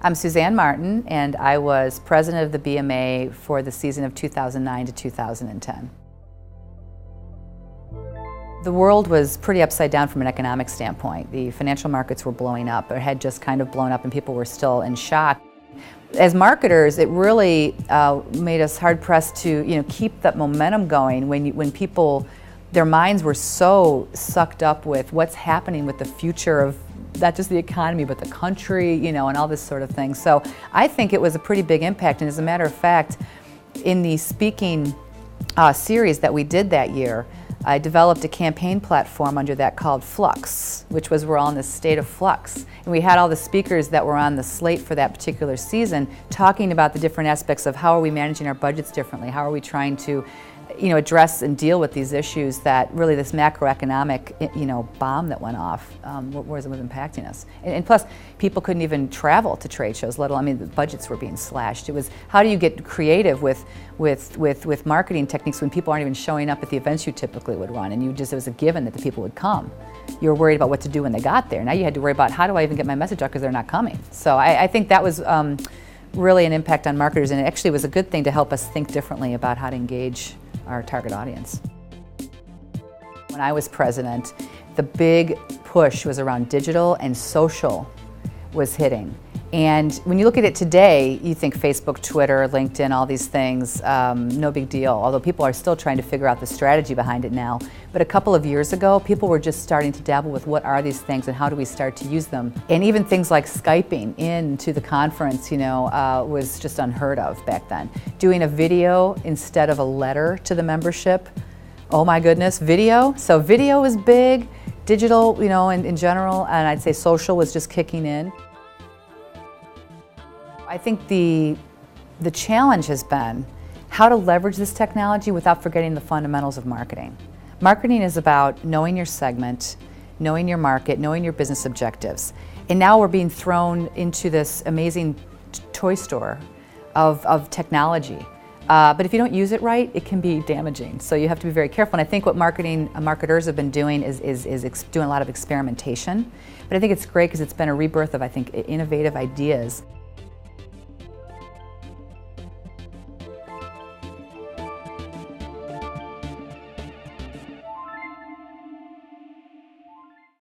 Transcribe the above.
I'm Suzanne Martin, and I was president of the BMA for the season of 2009 to 2010. The world was pretty upside down from an economic standpoint. The financial markets were blowing up, or had just kind of blown up, and people were still in shock. As marketers, it really made us hard-pressed to keep that momentum going when people, their minds were so sucked up with what's happening with the future of not just the economy, but the country, and all this sort of thing. So I think it was a pretty big impact. And as a matter of fact, in the speaking series that we did that year, I developed a campaign platform under that called Flux, which was we're all in this state of flux. And we had all the speakers that were on the slate for that particular season talking about the different aspects of how are we managing our budgets differently, how are we trying to address and deal with these issues that really this macroeconomic bomb that went off was impacting us. And plus, people couldn't even travel to trade shows, let alone, the budgets were being slashed. It was, how do you get creative with marketing techniques when people aren't even showing up at the events you typically would run, and it was a given that the people would come. You were worried about what to do when they got there. Now you had to worry about, how do I even get my message out because they're not coming? So I think that was really an impact on marketers, and it actually was a good thing to help us think differently about how to engage our target audience. When I was president, the big push was around digital, and social was hitting. And when you look at it today, you think Facebook, Twitter, LinkedIn, all these things, no big deal, although people are still trying to figure out the strategy behind it now. But a couple of years ago, people were just starting to dabble with what are these things and how do we start to use them. And even things like Skyping into the conference, was just unheard of back then. Doing a video instead of a letter to the membership, oh my goodness, video. So video was big, digital, in general, and I'd say social was just kicking in. I think the challenge has been how to leverage this technology without forgetting the fundamentals of marketing. Marketing is about knowing your segment, knowing your market, knowing your business objectives. And now we're being thrown into this amazing toy store of technology. But if you don't use it right, it can be damaging. So you have to be very careful. And I think what marketers have been doing is doing a lot of experimentation. But I think it's great because it's been a rebirth of, I think, innovative ideas.